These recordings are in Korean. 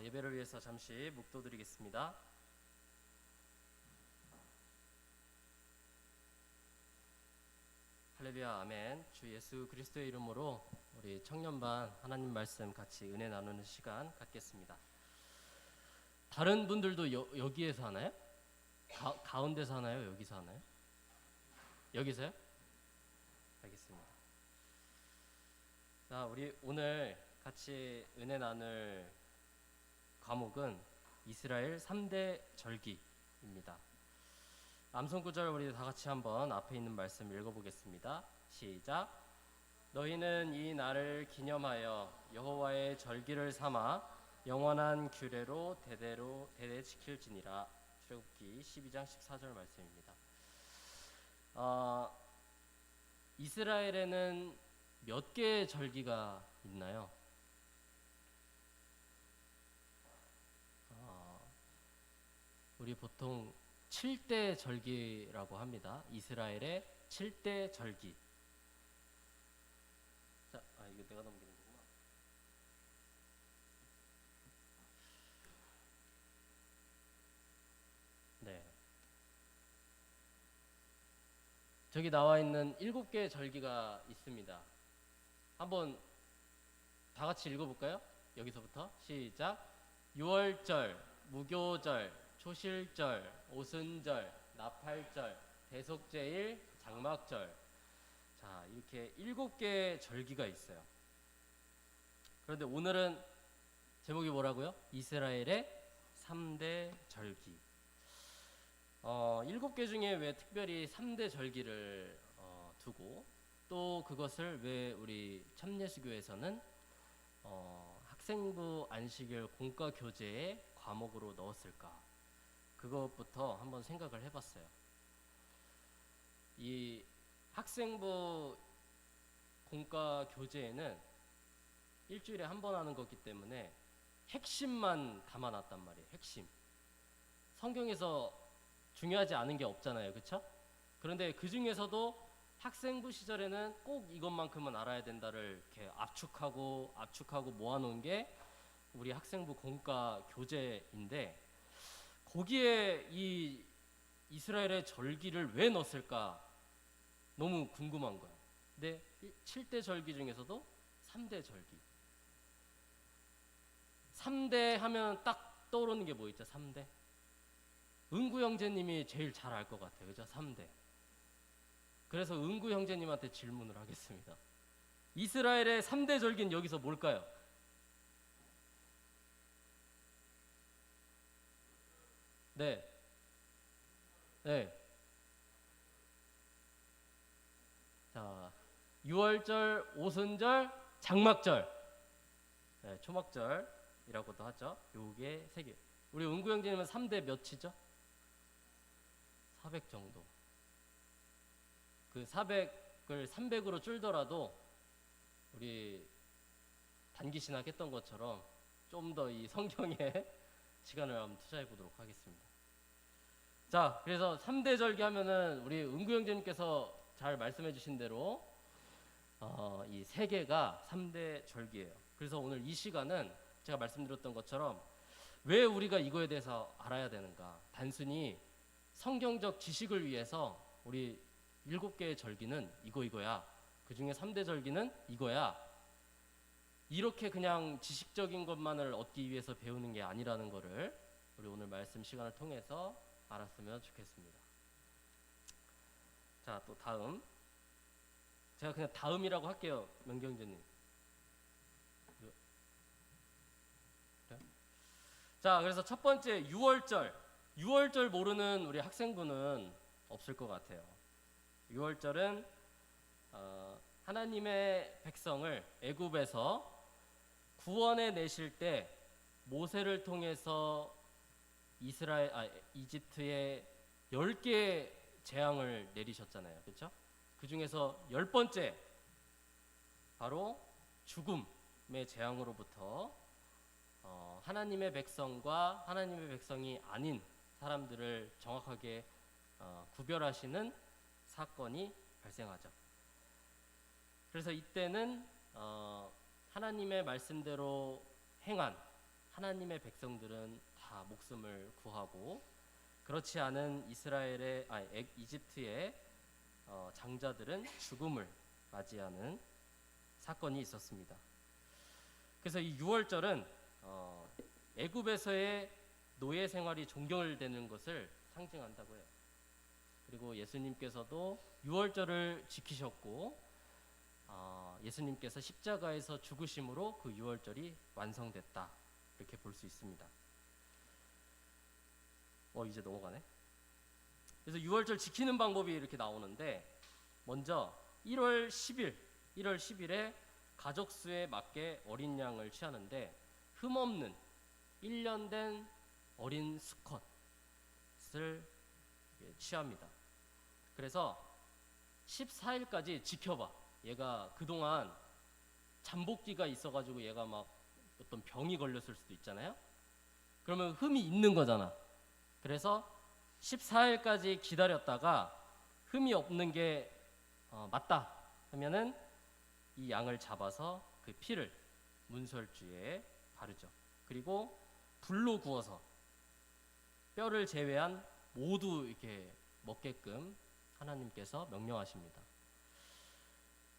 예배를 위해서 잠시 묵도드리겠습니다. 할렐루야, 아멘. 주 예수 그리스도의 이름으로 우리 청년반 하나님 말씀 같이 은혜 나누는 시간 갖겠습니다. 다른 분들도 여기에서 하나요? 가운데서 하나요? 여기서 하나요? 여기서요? 알겠습니다. 자, 우리 오늘 같이 은혜 나눌 과목은 이스라엘 3대 절기입니다. 암송 구절 우리 다 같이 한번 앞에 있는 말씀 읽어보겠습니다. 시작. 너희는 이 날을 기념하여 여호와의 절기를 삼아 영원한 규례로 대대 지킬지니라. 출애굽기 12장 14절 말씀입니다. 이스라엘에는 몇 개의 절기가 있나요? 우리 보통 7대 절기라고 합니다. 이스라엘의 7대 절기. 자, 이거 내가 넘기는 거구나. 네. 저기 나와 있는 7개의 절기가 있습니다. 한번 다 같이 읽어볼까요? 여기서부터 시작. 유월절, 무교절, 초실절, 오순절, 나팔절, 대속제일, 장막절. 자, 이렇게 7개의 절기가 있어요. 그런데 오늘은 제목이 뭐라고요? 이스라엘의 3대 절기. 7개 중에 왜 특별히 3대 절기를 두고 또 그것을 왜 우리 참예수교에서는 학생부 안식일 공과 교재의 과목으로 넣었을까? 그것부터 한번 생각을 해봤어요. 이 학생부 공과 교재에는 일주일에 한 번 하는 거기 때문에 핵심만 담아놨단 말이에요. 핵심. 성경에서 중요하지 않은 게 없잖아요. 그렇죠? 그런데 그 중에서도 학생부 시절에는 꼭 이것만큼은 알아야 된다를 이렇게 압축하고 모아놓은 게 우리 학생부 공과 교재인데, 거기에 이 이스라엘의 절기를 왜 넣었을까 너무 궁금한 거예요. 근데 7대 절기 중에서도 3대 절기. 3대 하면 딱 떠오르는 게 뭐 있죠? 3대. 은구 형제님이 제일 잘 알 것 같아요. 그죠? 3대. 그래서 은구 형제님한테 질문을 하겠습니다. 이스라엘의 3대 절기는 여기서 뭘까요? 네. 네. 자, 유월절, 오순절, 장막절. 네, 초막절이라고도 하죠. 요게 3개. 우리 은구 형제님은 3대 몇이죠? 400 정도. 그 400을 300으로 줄더라도 우리 단기 신학했던 것처럼 좀 더 이 성경에 시간을 한번 투자해 보도록 하겠습니다. 자, 그래서 3대 절기 하면은 우리 은구 형제님께서 잘 말씀해 주신 대로 이 3개가 3대 절기예요. 그래서 오늘 이 시간은 제가 말씀드렸던 것처럼 왜 우리가 이거에 대해서 알아야 되는가? 단순히 성경적 지식을 위해서 우리 7개의 절기는 이거야. 그 중에 3대 절기는 이거야. 이렇게 그냥 지식적인 것만을 얻기 위해서 배우는 게 아니라는 거를 우리 오늘 말씀 시간을 통해서 알았으면 좋겠습니다. 자, 또 다음. 제가 그냥 다음이라고 할게요. 명경재님. 자, 그래서 첫 번째 6월절. 6월절 모르는 우리 학생분은 없을 것 같아요. 6월절은 하나님의 백성을 애굽에서 구원해 내실 때 모세를 통해서 이집트에 10개의 재앙을 내리셨잖아요. 그렇죠? 그 중에서 10번째 바로 죽음의 재앙으로부터 하나님의 백성과 하나님의 백성이 아닌 사람들을 정확하게 구별하시는 사건이 발생하죠. 그래서 이때는 하나님의 말씀대로 행한 하나님의 백성들은 다 목숨을 구하고 그렇지 않은 이집트의 장자들은 죽음을 맞이하는 사건이 있었습니다. 그래서 이 유월절은 애굽에서의 노예 생활이 종결되는 것을 상징한다고 해요. 그리고 예수님께서도 유월절을 지키셨고 예수님께서 십자가에서 죽으심으로 그 유월절이 완성됐다, 이렇게 볼 수 있습니다. 이제 넘어가네. 그래서 유월절 지키는 방법이 이렇게 나오는데, 먼저 1월 10일에 가족 수에 맞게 어린 양을 취하는데, 흠없는 1년 된 어린 수컷을 취합니다. 그래서 14일까지 지켜봐. 얘가 그동안 잠복기가 있어가지고 얘가 막 어떤 병이 걸렸을 수도 있잖아요. 그러면 흠이 있는 거잖아. 그래서 14일까지 기다렸다가 흠이 없는 게 맞다 하면은 이 양을 잡아서 그 피를 문설주에 바르죠. 그리고 불로 구워서 뼈를 제외한 모두 이렇게 먹게끔 하나님께서 명령하십니다.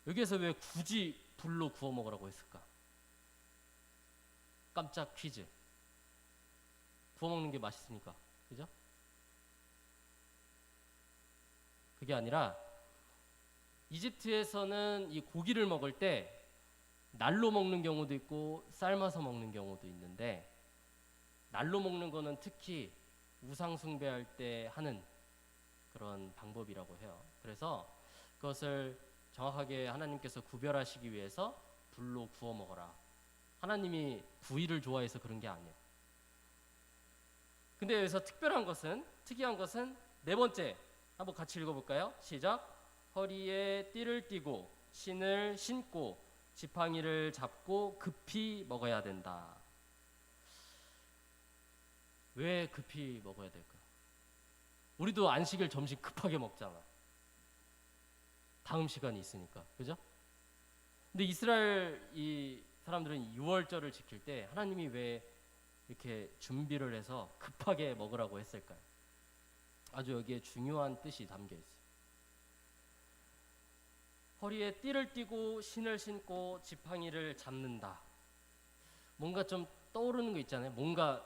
여기에서 왜 굳이 불로 구워 먹으라고 했을까? 깜짝 퀴즈. 구워 먹는 게 맛있으니까, 그죠? 그게 아니라 이집트에서는 이 고기를 먹을 때 날로 먹는 경우도 있고 삶아서 먹는 경우도 있는데, 날로 먹는 거는 특히 우상 숭배할 때 하는 그런 방법이라고 해요. 그래서 그것을 정확하게 하나님께서 구별하시기 위해서 불로 구워 먹어라. 하나님이 구이를 좋아해서 그런 게 아니에요. 근데 여기서 특이한 것은 네 번째, 한번 같이 읽어볼까요? 시작. 허리에 띠를 띠고 신을 신고 지팡이를 잡고 급히 먹어야 된다. 왜 급히 먹어야 될까? 우리도 안식일 점심 급하게 먹잖아. 다음 시간이 있으니까, 그죠? 근데 이스라엘 이 사람들은 유월절을 지킬 때 하나님이 왜 이렇게 준비를 해서 급하게 먹으라고 했을까요? 아주 여기에 중요한 뜻이 담겨 있어요. 허리에 띠를 띠고 신을 신고 지팡이를 잡는다. 뭔가 좀 떠오르는 거 있잖아요. 뭔가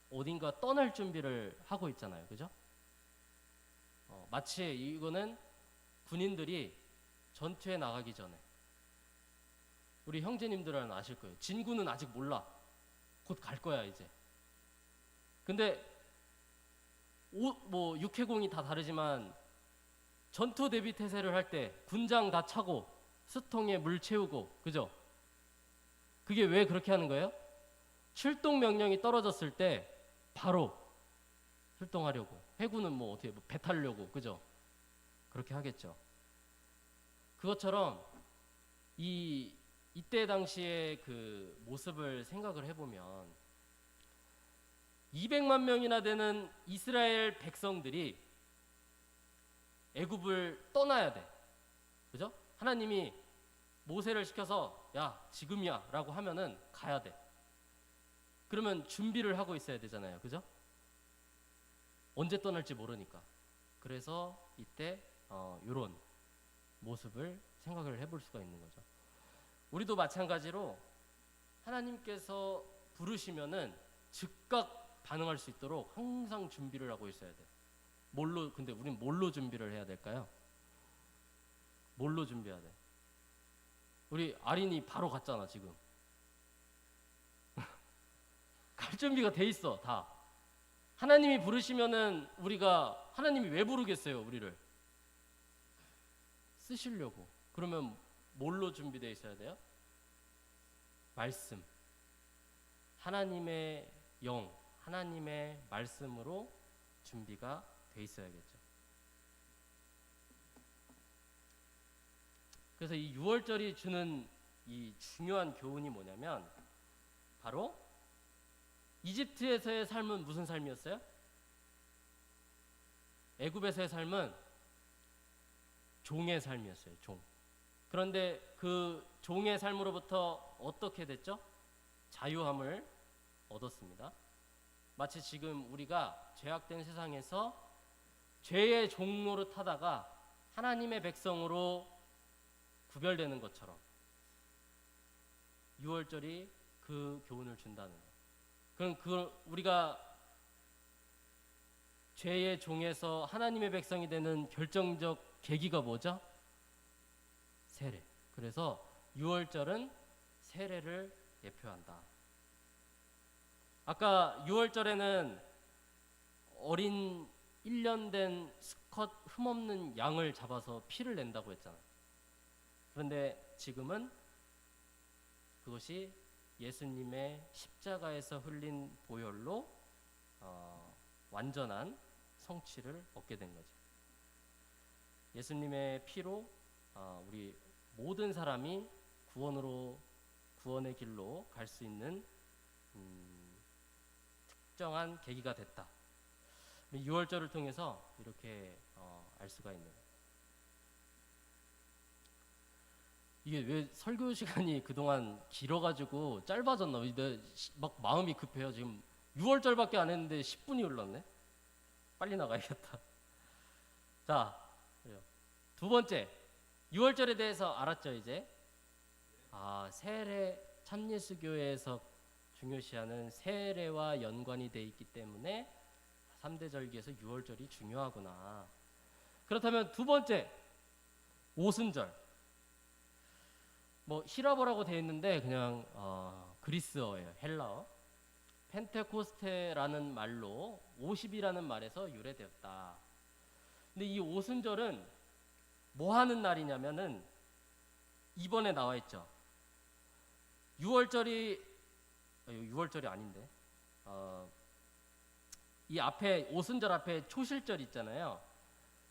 어딘가 떠날 준비를 하고 있잖아요, 그죠? 마치 이거는 군인들이 전투에 나가기 전에, 우리 형제님들은 아실 거예요. 진군은 아직 몰라. 곧 갈 거야 이제. 근데 육해공이 다 다르지만 전투 대비 태세를 할 때 군장 다 차고 수통에 물 채우고, 그죠? 그게 왜 그렇게 하는 거예요? 출동 명령이 떨어졌을 때 바로 출동하려고. 해군은 어떻게 배 타려고, 그죠? 그렇게 하겠죠. 그것처럼 이때 당시의 그 모습을 생각을 해보면 200만 명이나 되는 이스라엘 백성들이 애굽을 떠나야 돼, 그죠? 하나님이 모세를 시켜서 야 지금이야 라고 하면은 가야 돼. 그러면 준비를 하고 있어야 되잖아요, 그죠? 언제 떠날지 모르니까. 그래서 이때 이런 모습을 생각을 해볼 수가 있는 거죠. 우리도 마찬가지로 하나님께서 부르시면은 즉각 반응할 수 있도록 항상 준비를 하고 있어야 돼. 근데 우린 뭘로 준비를 해야 될까요? 뭘로 준비해야 돼? 우리 아린이 바로 갔잖아 지금. 갈 준비가 돼 있어 다. 하나님이 부르시면은 하나님이 왜 부르겠어요 우리를? 쓰시려고. 그러면 뭘로 준비되어 있어야 돼요? 말씀, 하나님의 영, 하나님의 말씀으로 준비가 돼 있어야겠죠. 그래서 이 유월절이 주는 이 중요한 교훈이 뭐냐면, 바로 이집트에서의 삶은 무슨 삶이었어요? 애굽에서의 삶은 종의 삶이었어요. 종. 그런데 그 종의 삶으로부터 어떻게 됐죠? 자유함을 얻었습니다. 마치 지금 우리가 죄악된 세상에서 죄의 종로를 타다가 하나님의 백성으로 구별되는 것처럼 유월절이 그 교훈을 준다는 거예요. 그럼 우리가 죄의 종에서 하나님의 백성이 되는 결정적 계기가 뭐죠? 세례. 그래서 유월절은 세례를 예표한다. 아까 유월절에는 어린 1년 된 수컷 흠없는 양을 잡아서 피를 낸다고 했잖아요. 그런데 지금은 그것이 예수님의 십자가에서 흘린 보혈로 완전한 성취를 얻게 된 거죠. 예수님의 피로 우리 모든 사람이 구원의 길로 갈 수 있는 특정한 계기가 됐다. 유월절을 통해서 이렇게 알 수가 있는. 이게 왜 설교 시간이 그동안 길어가지고 짧아졌나? 막 마음이 급해요. 지금 6월절밖에 안 했는데 10분이 흘렀네. 빨리 나가야겠다. 자, 두 번째 6월절에 대해서 알았죠 이제? 세례, 참예수교회에서 중요시하는 세례와 연관이 돼 있기 때문에 3대 절기에서 6월절이 중요하구나. 그렇다면 두 번째 오순절. 히라보라고 되어 있는데 그냥 그리스어예요. 헬라어. 펜테코스테라는 말로 50이라는 말에서 유래되었다. 근데 이 오순절은 뭐 하는 날이냐면은 이번에 나와 있죠. 6월절이 아닌데 이 앞에 오순절 앞에 초실절 있잖아요.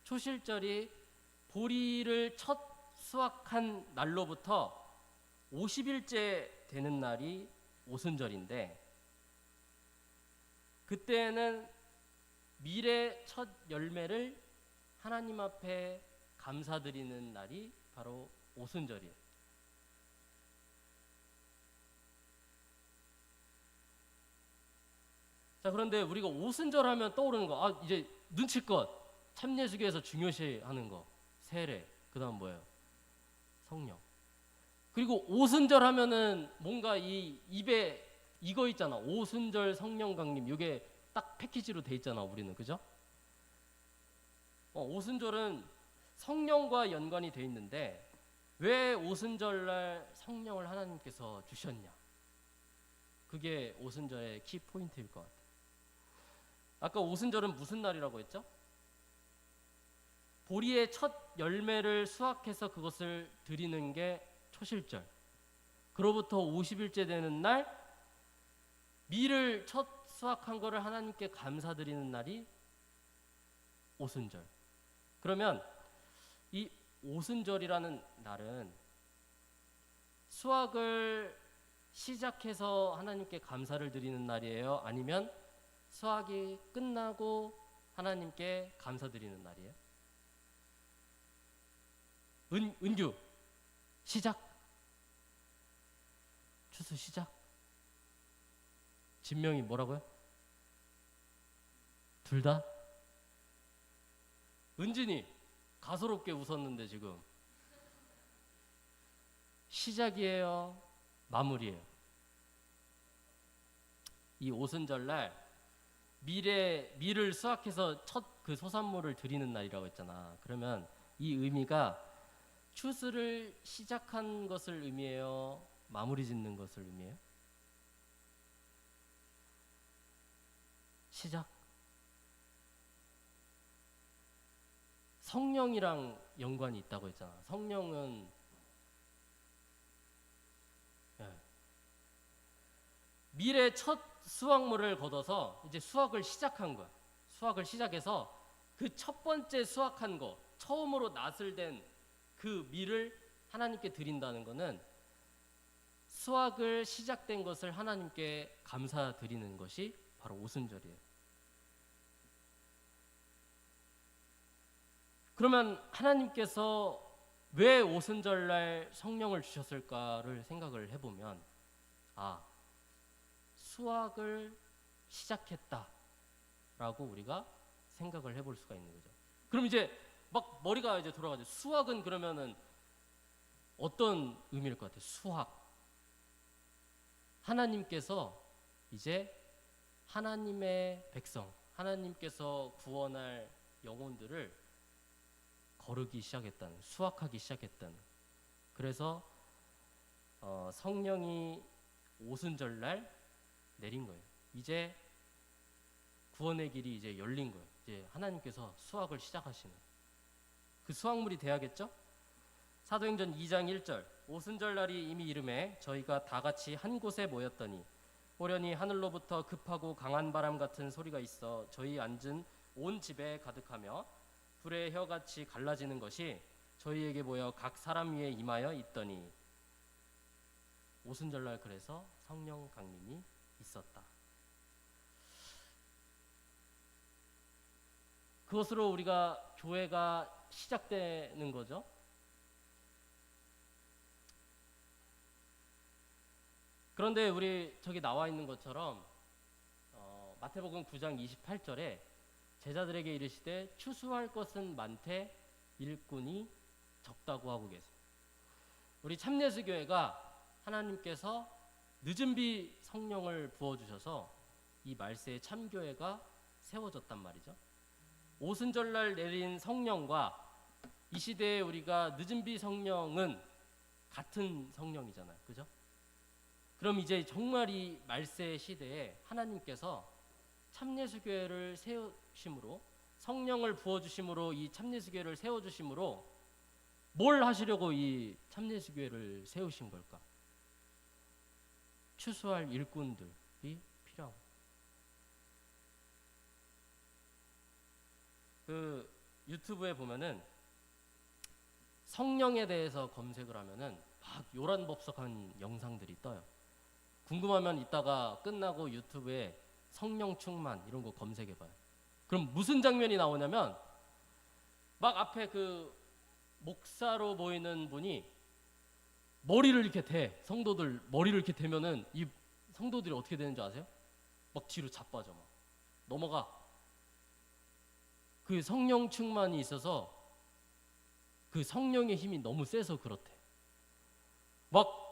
초실절이 보리를 첫 수확한 날로부터 50일째 되는 날이 오순절인데 그때는 밀의 첫 열매를 하나님 앞에 감사드리는 날이 바로 오순절이에요. 자, 그런데 우리가 오순절 하면 떠오르는 거, 이제 눈치껏 참예수교에서 중요시하는 거, 세례, 그 다음 뭐예요? 성령. 그리고 오순절 하면은 뭔가 이 입에 이거 있잖아. 오순절 성령 강림. 이게 딱 패키지로 돼 있잖아. 우리는. 그죠? 오순절은 성령과 연관이 돼 있는데 왜 오순절날 성령을 하나님께서 주셨냐? 그게 오순절의 키 포인트일 것 같아요. 아까 오순절은 무슨 날이라고 했죠? 보리의 첫 열매를 수확해서 그것을 드리는 게 초실절. 그로부터 50일째 되는 날 밀을 첫 수확한 거를 하나님께 감사드리는 날이 오순절. 그러면 이 오순절이라는 날은 수확을 시작해서 하나님께 감사를 드리는 날이에요? 아니면 수확이 끝나고 하나님께 감사드리는 날이에요? 은규 시작. 추수 시작. 진명이 뭐라고요? 둘 다? 은진이 가소롭게 웃었는데 지금 시작이에요? 마무리예요? 이 오순절날 밀을 수확해서 첫 그 소산물을 드리는 날이라고 했잖아. 그러면 이 의미가 추수를 시작한 것을 의미해요? 마무리 짓는 것을 의미해요? 시작. 성령이랑 연관이 있다고 했잖아. 성령은 밀의 첫 수확물을 거둬서 이제 수확을 시작한 거야. 수확을 시작해서 그 첫 번째 수확한 거, 처음으로 낫을 댄 그 밀을 하나님께 드린다는 거는 수확을 시작된 것을 하나님께 감사드리는 것이 바로 오순절이에요. 그러면 하나님께서 왜 오순절날 성령을 주셨을까를 생각을 해보면 수학을 시작했다라고 우리가 생각을 해볼 수가 있는 거죠. 그럼 이제 막 머리가 이제 돌아가죠. 수학은 그러면은 어떤 의미일 것 같아요? 수학. 하나님께서 이제 하나님의 백성, 하나님께서 구원할 영혼들을 거르기 시작했다는, 수확하기 시작했다는. 그래서 성령이 오순절날 내린 거예요. 이제 구원의 길이 이제 열린 거예요. 이제 하나님께서 수확을 시작하시는. 그 수확물이 돼야겠죠? 사도행전 2장 1절 오순절날이 이미 이름에 저희가 다 같이 한 곳에 모였더니 호련히 하늘로부터 급하고 강한 바람 같은 소리가 있어 저희 앉은 온 집에 가득하며 불의 혀같이 갈라지는 것이 저희에게 모여 각 사람 위에 임하여 있더니 오순절날 그래서 성령 강림이 있었다. 그것으로 우리가 교회가 시작되는 거죠. 그런데 우리 저기 나와 있는 것처럼 마태복음 9장 28절에 제자들에게 이르시되 추수할 것은 많되 일꾼이 적다고 하고 계세요. 우리 참예수교회가 하나님께서 늦은 비 성령을 부어주셔서 이 말세의 참교회가 세워졌단 말이죠. 오순절날 내린 성령과 이 시대에 우리가 늦은 비 성령은 같은 성령이잖아요. 그죠? 그럼 이제 정말 이 말세 시대에 하나님께서 참예수교회를 세우심으로, 성령을 부어주심으로, 이 참예수교회를 세워주심으로 뭘 하시려고 이 참예수교회를 세우신 걸까? 추수할 일꾼들이 필요하고, 그 유튜브에 보면은 성령에 대해서 검색을 하면은 막 요란법석한 영상들이 떠요. 궁금하면 이따가 끝나고 유튜브에 성령 충만 이런 거 검색해봐요. 그럼 무슨 장면이 나오냐면 막 앞에 그 목사로 보이는 분이 머리를 이렇게 대, 성도들 머리를 이렇게 대면은 이 성도들이 어떻게 되는 줄 아세요? 막 뒤로 자빠져, 막 넘어가. 그 성령 충만이 있어서 그 성령의 힘이 너무 세서 그렇대. 막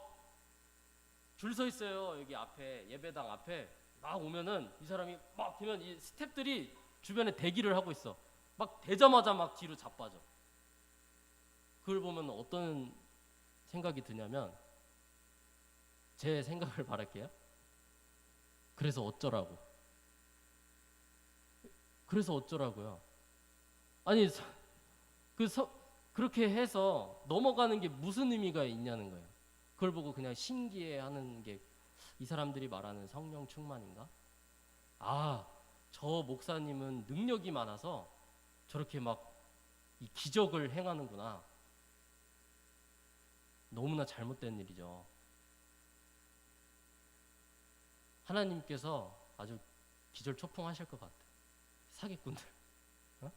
줄 서 있어요. 여기 앞에 예배당 앞에 막 오면은 이 사람이 막 되면 이 스태프들이 주변에 대기를 하고 있어. 막 대자마자 막 뒤로 자빠져. 그걸 보면 어떤 생각이 드냐면 제 생각을 말할게요. 그래서 어쩌라고. 그래서 어쩌라고요. 아니 그렇게 해서 넘어가는 게 무슨 의미가 있냐는 거예요. 그걸 보고 그냥 신기해하는 게 이 사람들이 말하는 성령 충만인가? 아, 저 목사님은 능력이 많아서 저렇게 막 이 기적을 행하는구나. 너무나 잘못된 일이죠. 하나님께서 아주 기절초풍하실 것 같아요. 사기꾼들. 어?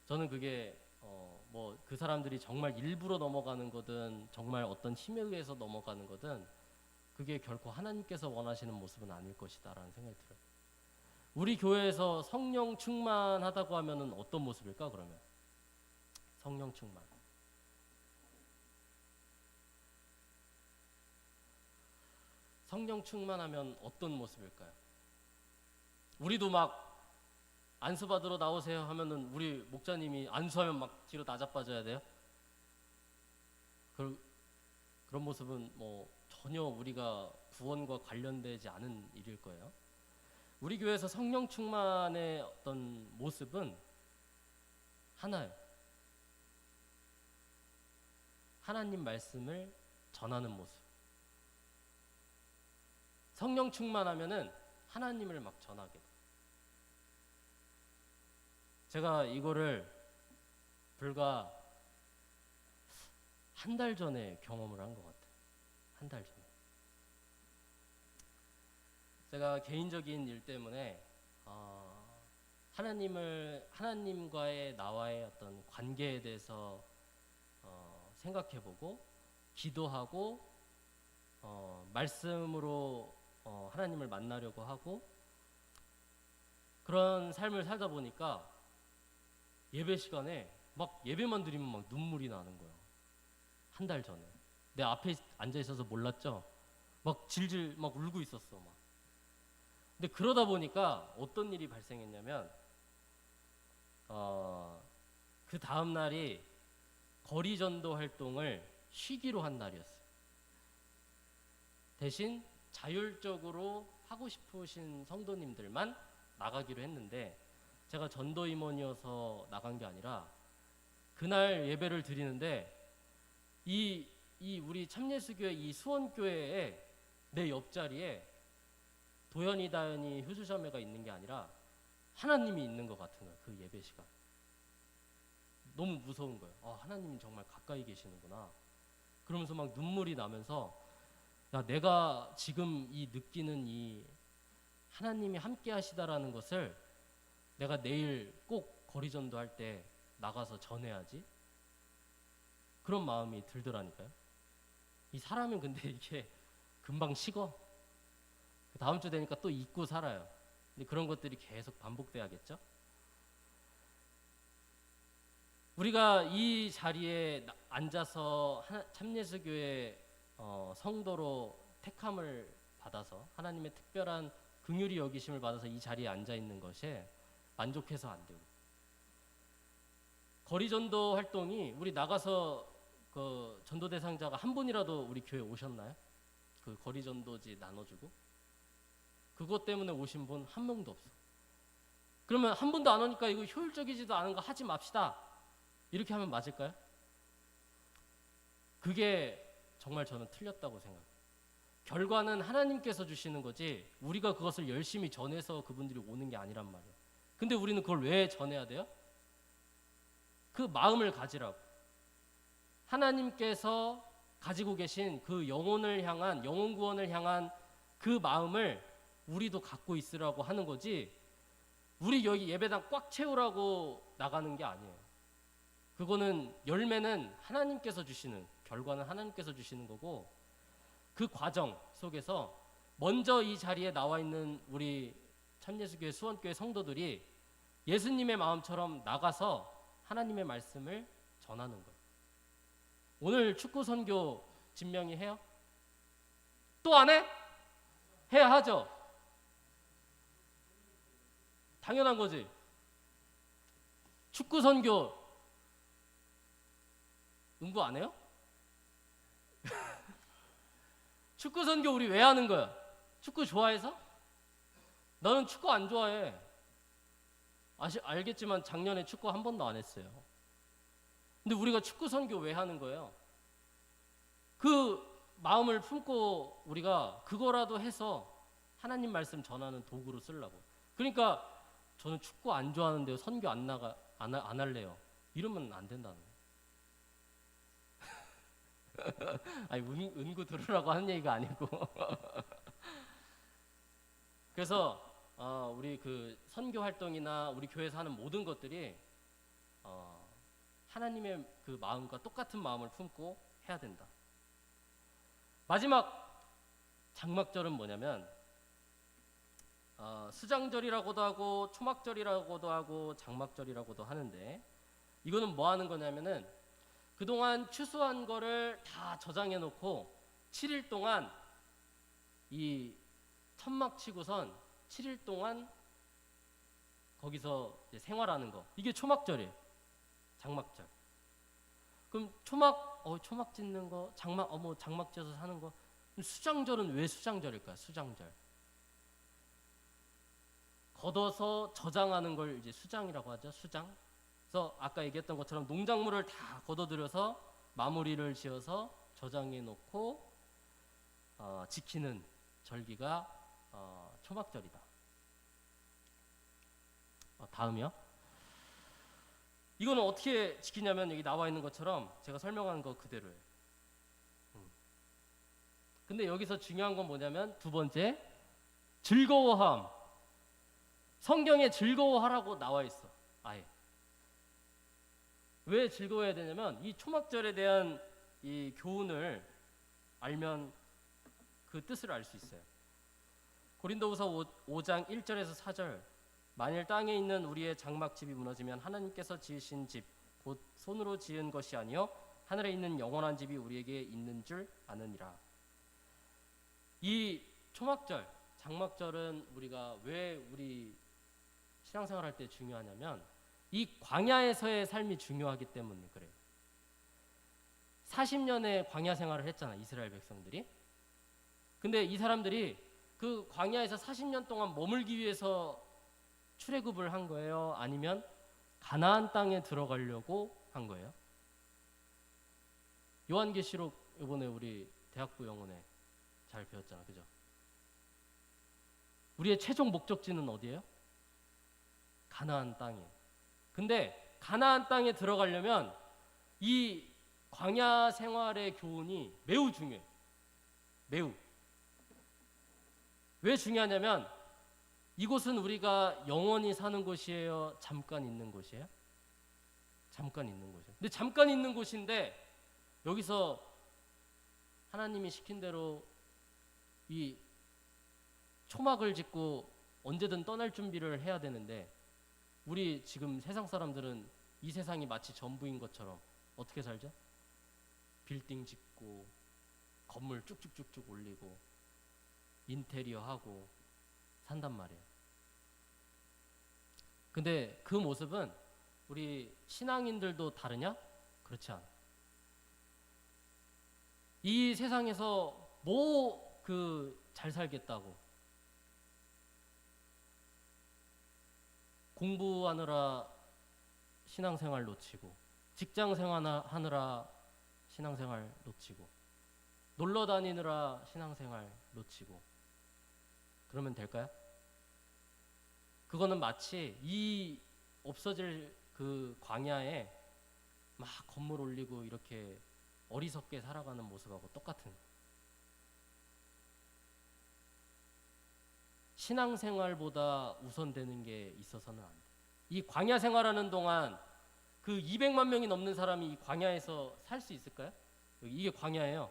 저는 그게 뭐 그 사람들이 정말 일부러 넘어가는 거든 정말 어떤 힘에 의해서 넘어가는 거든 그게 결코 하나님께서 원하시는 모습은 아닐 것이다라는 생각이 들어요. 우리 교회에서 성령 충만하다고 하면은 어떤 모습일까? 그러면 성령 충만. 성령 충만하면 어떤 모습일까요? 우리도 막 안수 받으러 나오세요 하면은 우리 목사님이 안수하면 막 뒤로 나자빠져야 돼요? 그런 모습은 뭐 전혀 우리가 구원과 관련되지 않은 일일 거예요. 우리 교회에서 성령 충만의 어떤 모습은 하나예요. 하나님 말씀을 전하는 모습. 성령 충만하면은 하나님을 막 전하게 돼요. 제가 이거를 불과 한 달 전에 경험을 한 것 같아요. 한 달 전에. 제가 개인적인 일 때문에 하나님과의 나와의 어떤 관계에 대해서 생각해보고 기도하고 말씀으로 하나님을 만나려고 하고 그런 삶을 살다 보니까 예배 시간에 막 예배만 드리면 막 눈물이 나는 거예요. 한 달 전에 내 앞에 앉아 있어서 몰랐죠. 막 질질 막 울고 있었어 막. 근데 그러다 보니까 어떤 일이 발생했냐면 그 다음 날이 거리 전도 활동을 쉬기로 한 날이었어요. 대신 자율적으로 하고 싶으신 성도님들만 나가기로 했는데 제가 전도 임원이어서 나간 게 아니라 그날 예배를 드리는데 이 우리 참예수교회 이 수원교회에 내 옆자리에 도연이 다연이 효수자매가 있는 게 아니라 하나님이 있는 것 같은 거예요. 그 예배 시간 너무 무서운 거예요. 하나님이 정말 가까이 계시는구나. 그러면서 막 눈물이 나면서 야, 내가 지금 이 느끼는 이 하나님이 함께 하시다라는 것을 내가 내일 꼭 거리전도 할 때 나가서 전해야지. 그런 마음이 들더라니까요. 이 사람은 근데 이게 금방 식어. 다음 주 되니까 또 잊고 살아요. 근데 그런 것들이 계속 반복돼야겠죠. 우리가 이 자리에 앉아서 참예수교회 성도로 택함을 받아서 하나님의 특별한 긍휼히 여기심을 받아서 이 자리에 앉아 있는 것에 만족해서 안 되고 거리전도 활동이 우리 나가서 그 전도 대상자가 한 분이라도 우리 교회 오셨나요? 그 거리전도지 나눠주고 그것 때문에 오신 분 한 명도 없어. 그러면 한 분도 안 오니까 이거 효율적이지도 않은 거 하지 맙시다. 이렇게 하면 맞을까요? 그게 정말 저는 틀렸다고 생각해요. 결과는 하나님께서 주시는 거지 우리가 그것을 열심히 전해서 그분들이 오는 게 아니란 말이에요. 근데 우리는 그걸 왜 전해야 돼요? 그 마음을 가지라고. 하나님께서 가지고 계신 그 영혼을 향한 영혼 구원을 향한 그 마음을 우리도 갖고 있으라고 하는 거지 우리 여기 예배당 꽉 채우라고 나가는 게 아니에요. 그거는 열매는 하나님께서 주시는 결과는 하나님께서 주시는 거고 그 과정 속에서 먼저 이 자리에 나와 있는 우리 참예수교회 수원교회 성도들이 예수님의 마음처럼 나가서 하나님의 말씀을 전하는 거예요. 오늘 축구 선교 진명이 해요? 또 안 해? 해야 하죠. 당연한 거지. 축구 선교 응부 안 해요? 축구 선교 우리 왜 하는 거야? 축구 좋아해서? 나는 축구 안 좋아해. 알겠지만 작년에 축구 한 번도 안 했어요. 근데 우리가 축구 선교 왜 하는 거예요? 그 마음을 품고 우리가 그거라도 해서 하나님 말씀 전하는 도구로 쓰려고. 그러니까 저는 축구 안 좋아하는데요. 선교 안 할래요. 이러면 안 된다는 거예요. 아니 은구 들으라고 하는 얘기가 아니고 그래서 우리 그 선교 활동이나 우리 교회에서 하는 모든 것들이 하나님의 그 마음과 똑같은 마음을 품고 해야 된다. 마지막 장막절은 뭐냐면 수장절이라고도 하고 초막절이라고도 하고 장막절이라고도 하는데 이거는 뭐 하는 거냐면은 그동안 추수한 거를 다 저장해 놓고 7일 동안 이 천막 치고선 7일 동안 거기서 이제 생활하는 거. 이게 초막절이에요. 장막절. 그럼 초막 짓는 거, 장막 지어서 사는 거. 수장절은 왜 수장절일까요? 수장절. 걷어서 저장하는 걸 이제 수장이라고 하죠. 수장. 그래서 아까 얘기했던 것처럼 농작물을 다 걷어들여서 마무리를 지어서 저장해 놓고 지키는 절기가 초막절이다. 다음이요. 이거는 어떻게 지키냐면 여기 나와 있는 것처럼 제가 설명한 거 그대로예요. 근데 여기서 중요한 건 뭐냐면 두 번째, 즐거워함. 성경에 즐거워하라고 나와 있어. 아예. 왜 즐거워해야 되냐면 이 초막절에 대한 이 교훈을 알면 그 뜻을 알 수 있어요. 고린도후서 5장 1절에서 4절, 만일 땅에 있는 우리의 장막집이 무너지면 하나님께서 지으신 집 곧 손으로 지은 것이 아니요 하늘에 있는 영원한 집이 우리에게 있는 줄 아느니라. 이 초막절, 장막절은 우리가 왜 우리 신앙생활 할 때 중요하냐면 이 광야에서의 삶이 중요하기 때문에 그래요. 40년의 광야 생활을 했잖아, 이스라엘 백성들이. 근데 이 사람들이 그 광야에서 40년 동안 머물기 위해서 출애굽을 한 거예요? 아니면 가나안 땅에 들어가려고 한 거예요? 요한계시록 이번에 우리 대학부 영혼에 잘 배웠잖아, 그죠? 우리의 최종 목적지는 어디예요? 가나안 땅이에요. 근데 가나안 땅에 들어가려면 이 광야 생활의 교훈이 매우 중요해요. 매우. 왜 중요하냐면 이곳은 우리가 영원히 사는 곳이에요? 잠깐 있는 곳이에요? 잠깐 있는 곳이에요. 근데 잠깐 있는 곳인데 여기서 하나님이 시킨 대로 이 초막을 짓고 언제든 떠날 준비를 해야 되는데 우리 지금 세상 사람들은 이 세상이 마치 전부인 것처럼 어떻게 살죠? 빌딩 짓고 건물 쭉쭉쭉쭉 올리고 인테리어 하고 산단 말이에요. 근데 그 모습은 우리 신앙인들도 다르냐? 그렇지 않아. 이 세상에서 뭐 잘 살겠다고 공부하느라 신앙생활 놓치고 직장생활 하느라 신앙생활 놓치고 놀러 다니느라 신앙생활 놓치고 그러면 될까요? 그거는 마치 이 없어질 그 광야에 막 건물 올리고 이렇게 어리석게 살아가는 모습하고 똑같은. 신앙생활보다 우선되는 게 있어서는 안 돼. 이 광야 생활하는 동안 그 200만 명이 넘는 사람이 이 광야에서 살 수 있을까요? 이게 광야예요.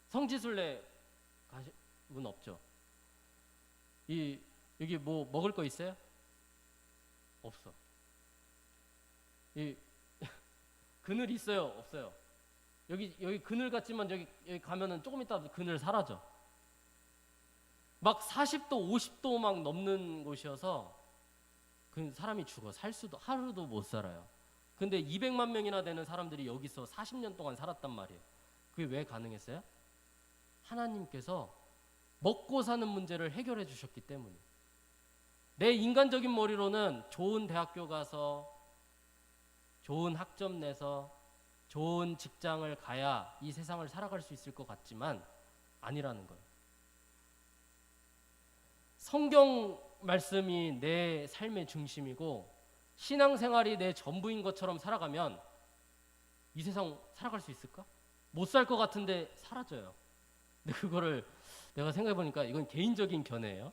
성지순례 가신 분 없죠? 여기 뭐 먹을 거 있어요? 없어. 그늘 있어요? 없어요. 여기 그늘 같지만 여기 가면은 조금 있다 그늘 사라져. 막 40도, 50도 막 넘는 곳이어서 그 사람이 죽어. 살 수도 하루도 못 살아요. 근데 200만 명이나 되는 사람들이 여기서 40년 동안 살았단 말이에요. 그게 왜 가능했어요? 하나님께서 먹고 사는 문제를 해결해 주셨기 때문에. 내 인간적인 머리로는 좋은 대학교 가서 좋은 학점 내서 좋은 직장을 가야 이 세상을 살아갈 수 있을 것 같지만 아니라는 거예요. 성경 말씀이 내 삶의 중심이고 신앙생활이 내 전부인 것처럼 살아가면 이 세상 살아갈 수 있을까? 못 살 것 같은데 사라져요. 근데 그거를 내가 생각해 보니까 이건 개인적인 견해예요.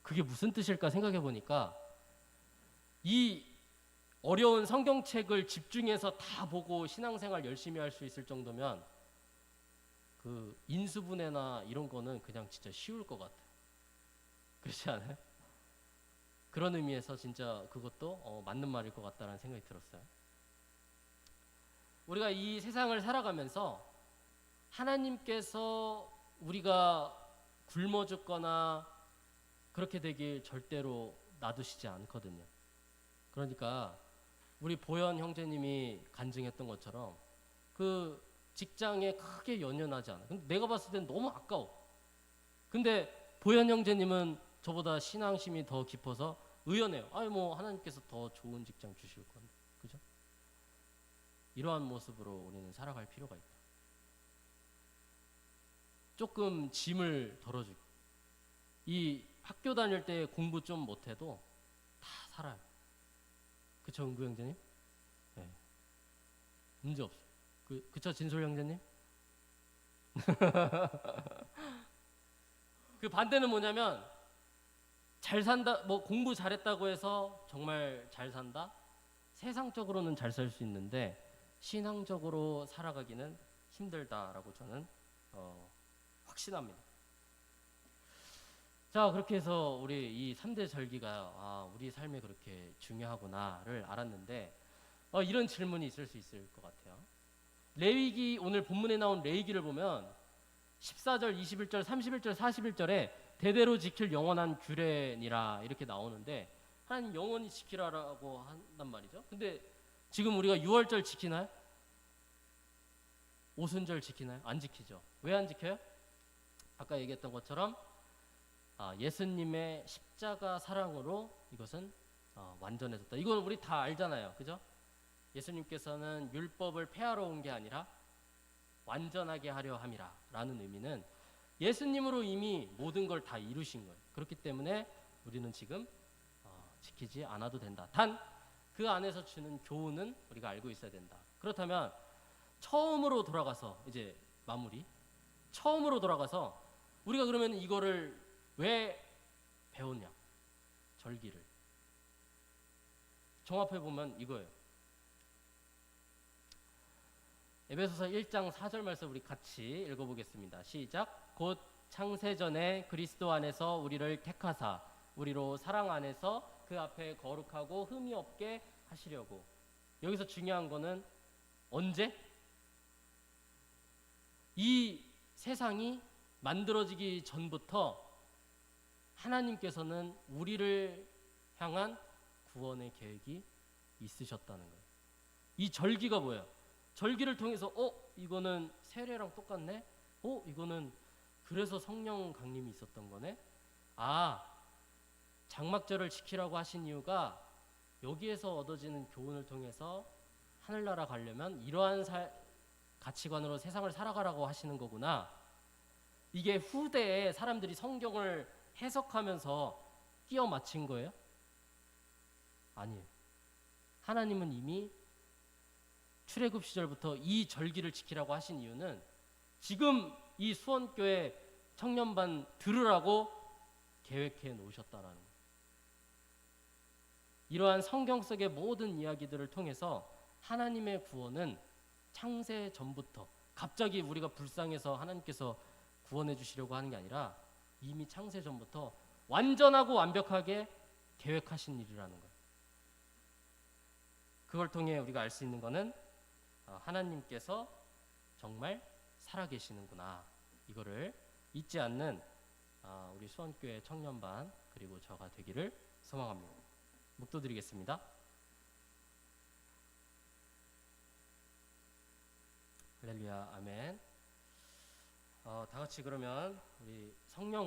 그게 무슨 뜻일까 생각해 보니까 이 어려운 성경책을 집중해서 다 보고 신앙생활 열심히 할 수 있을 정도면 그 인수분해나 이런 거는 그냥 진짜 쉬울 것 같아요. 그렇지 않아요? 그런 의미에서 진짜 그것도 맞는 말일 것 같다는 생각이 들었어요. 우리가 이 세상을 살아가면서 하나님께서 우리가 굶어 죽거나 그렇게 되길 절대로 놔두시지 않거든요. 그러니까 우리 보현 형제님이 간증했던 것처럼 그 직장에 크게 연연하지 않아. 근데 내가 봤을 땐 너무 아까워. 근데 보현 형제님은 저보다 신앙심이 더 깊어서 의연해요. 아니 뭐 하나님께서 더 좋은 직장 주실 건데, 그죠? 이러한 모습으로 우리는 살아갈 필요가 있다. 조금 짐을 덜어주고 이 학교 다닐 때 공부 좀 못해도 다 살아요. 그쵸, 은구 형제님? 네. 문제 없어. 그쵸, 진솔 형제님? 그 반대는 뭐냐면 잘 산다, 뭐 공부 잘했다고 해서 정말 잘 산다? 세상적으로는 잘 살 수 있는데 신앙적으로 살아가기는 힘들다라고 저는 확신합니다. 자, 그렇게 해서 우리 이 3대 절기가 우리 삶에 그렇게 중요하구나를 알았는데 이런 질문이 있을 수 있을 것 같아요. 레위기, 오늘 본문에 나온 레위기를 보면 14절, 21절, 31절, 41절에 대대로 지킬 영원한 규례니라 이렇게 나오는데 하나님 영원히 지키라라고 한단 말이죠. 근데 지금 우리가 6월절 지키나요? 오순절 지키나요? 안 지키죠. 왜 안 지켜요? 아까 얘기했던 것처럼 예수님의 십자가 사랑으로 이것은 완전해졌다. 이건 우리 다 알잖아요. 그죠? 예수님께서는 율법을 폐하러 온 게 아니라 완전하게 하려 함이라 라는 의미는 예수님으로 이미 모든 걸 다 이루신 거예요. 그렇기 때문에 우리는 지금 지키지 않아도 된다. 단 그 안에서 주는 교훈은 우리가 알고 있어야 된다. 그렇다면 처음으로 돌아가서 이제 마무리. 처음으로 돌아가서 우리가 그러면 이거를 왜 배웠냐? 절기를. 종합해 보면 이거예요. 에베소서 1장 4절 말씀 우리 같이 읽어보겠습니다. 시작. 곧 창세전에 그리스도 안에서 우리를 택하사 우리로 사랑 안에서 그 앞에 거룩하고 흠이 없게 하시려고. 여기서 중요한 거는 언제? 이 세상이 만들어지기 전부터 하나님께서는 우리를 향한 구원의 계획이 있으셨다는 거예요. 이 절기가 뭐예요? 절기를 통해서 이거는 세례랑 똑같네? 이거는 그래서 성령 강림이 있었던 거네? 장막절을 지키라고 하신 이유가 여기에서 얻어지는 교훈을 통해서 하늘나라 가려면 이러한 가치관으로 세상을 살아가라고 하시는 거구나. 이게 후대에 사람들이 성경을 해석하면서 끼워 맞힌 거예요? 아니에요. 하나님은 이미 출애굽 시절부터 이 절기를 지키라고 하신 이유는 지금 이 수원교회 청년반 들으라고 계획해 놓으셨다라는 거예요. 이러한 성경 속의 모든 이야기들을 통해서 하나님의 구원은 창세 전부터 갑자기 우리가 불쌍해서 하나님께서 구원해 주시려고 하는 게 아니라 이미 창세 전부터 완전하고 완벽하게 계획하신 일이라는 거예요. 그걸 통해 우리가 알 수 있는 거는 하나님께서 정말 살아계시는구나. 이거를 잊지 않는 우리 수원교회 청년반 그리고 저가 되기를 소망합니다. 묵도드리겠습니다. 할렐루야, 아멘. 다 같이 그러면 우리 성령